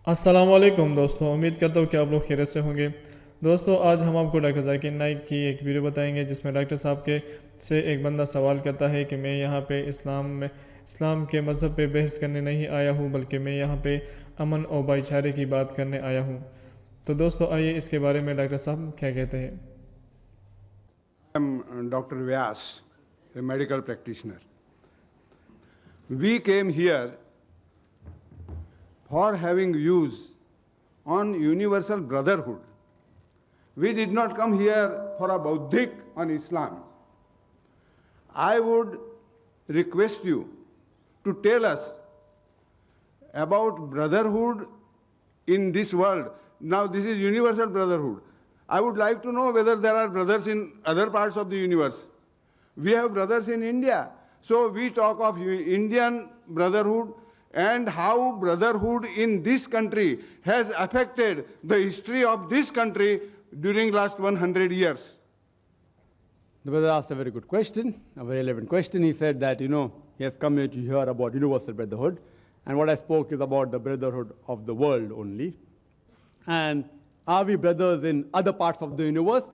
अस्सलामुअलैकुम दोस्तों, उम्मीद करता हूँ कि आप लोग खैरियत से होंगे। दोस्तों, आज हम आपको डॉक्टर जाकिर नाइक की एक वीडियो बताएंगे जिसमें डॉक्टर साहब के से एक बंदा सवाल करता है कि मैं यहाँ पे इस्लाम के मज़हब पे बहस करने नहीं आया हूँ, बल्कि मैं यहाँ पे अमन और भाईचारे की बात करने आया हूँ। तो दोस्तों, आइए इसके बारे में डॉक्टर साहब क्या कहते हैं। I am Dr. Vyas, a medical practitioner. We came here for having views on universal brotherhood. We did not come here for a bauddhic on Islam. I would request you to tell us about brotherhood in this world. Now this is universal brotherhood. I would like to know whether there are brothers in other parts of the universe. We have brothers in India. So we talk of Indian brotherhood and how brotherhood in this country has affected the history of this country during last 100 years. The brother asked a very good question, a very relevant question. He said that, he has come here to hear about universal brotherhood. And what I spoke is about the brotherhood of the world only. And are we brothers in other parts of the universe?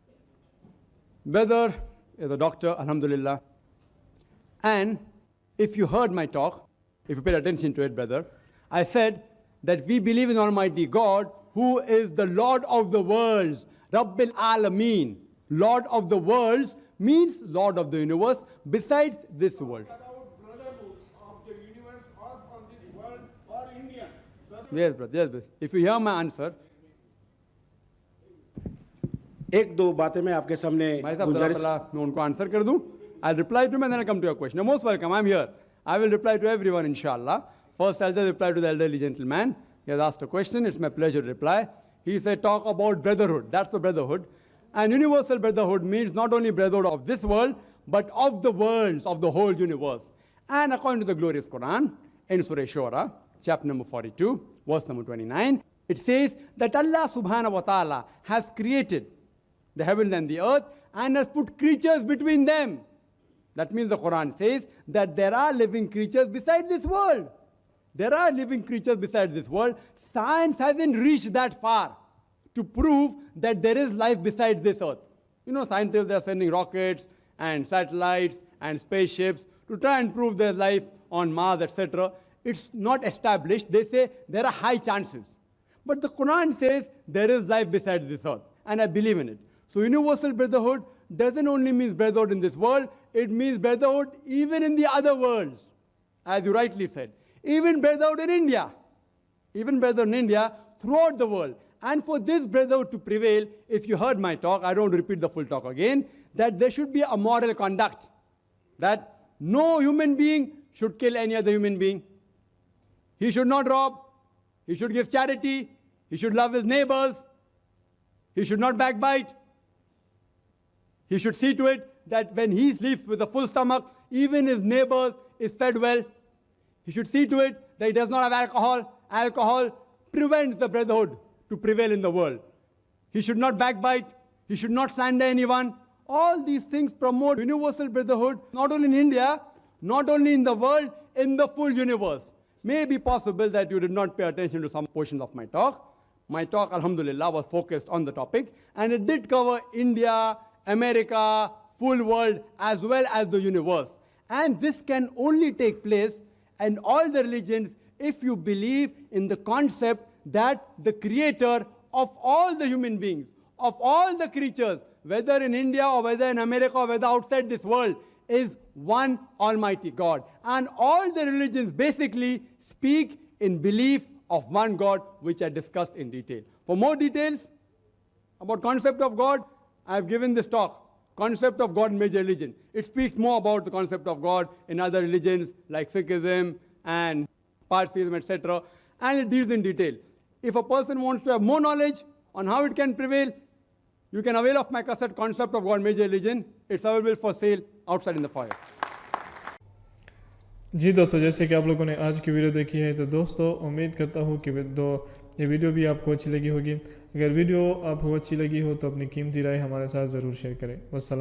Brother is a doctor, alhamdulillah. And if you heard my talk, if you paid attention to it, brother, I said that we believe in Almighty God, who is the Lord of the worlds, Rabbil Alameen. Lord of the worlds means Lord of the universe, besides this world. About brotherhood of the universe or from this world or India. Yes, brother, yes, brother. If you hear my answer, एक दो बातें मैं आपके सामने भाई साहब गुजारिश मैं उनको आंसर कर दूं. I'll reply to him and then I'll come to your question. You're most welcome. I'm here. I will reply to everyone, inshallah. First, I'll just reply to the elderly gentleman. He has asked a question. It's my pleasure to reply. He said, talk about brotherhood. That's the brotherhood. And universal brotherhood means not only brotherhood of this world, but of the worlds, of the whole universe. And according to the glorious Quran, in Surah Shura, chapter number 42, verse number 29, it says that Allah subhanahu wa ta'ala has created the heavens and the earth and has put creatures between them. That means the Quran says that there are living creatures beside this world. There are living creatures beside this world. Science hasn't reached that far to prove that there is life beside this earth. Scientists, they are sending rockets and satellites and spaceships to try and prove there's life on Mars, etc. It's not established. They say there are high chances. But the Quran says there is life beside this earth, and I believe in it. So universal brotherhood doesn't only mean brotherhood in this world, it means brotherhood even in the other worlds, as you rightly said. Even brotherhood in India. Even brotherhood in India throughout the world. And for this brotherhood to prevail, if you heard my talk, I don't repeat the full talk again, that there should be a moral conduct. That no human being should kill any other human being. He should not rob. He should give charity. He should love his neighbors. He should not backbite. He should see to it that when he sleeps with a full stomach, even his neighbors is fed well. He should see to it that he does not have alcohol. Alcohol prevents the brotherhood to prevail in the world. He should not backbite. He should not slander anyone. All these things promote universal brotherhood, not only in India, not only in the world, in the full universe. May be possible that you did not pay attention to some portions of my talk. My talk, alhamdulillah, was focused on the topic, and it did cover India, America, full world, as well as the universe. And this can only take place in all the religions if you believe in the concept that the creator of all the human beings, of all the creatures, whether in India or whether in America or whether outside this world, is one Almighty God. And all the religions basically speak in belief of one God, which I discussed in detail. For more details about concept of God, I have given this talk, Concept of God in Major Religion. It speaks more about the concept of God in other religions like Sikhism and Parsiism, etc. And it deals in detail. If a person wants to have more knowledge on how it can prevail, you can avail of my cassette, Concept of God in Major Religion. It's available for sale outside in the foyer. जी दोस्तों, जैसे कि आप लोगों ने आज की video देखी है, तो दोस्तों उम्मीद करता हूँ कि ये वीडियो भी आपको अच्छी लगी होगी। अगर वीडियो आपको अच्छी लगी हो तो अपनी कीमती राय हमारे साथ ज़रूर शेयर करें। वस्सलाम।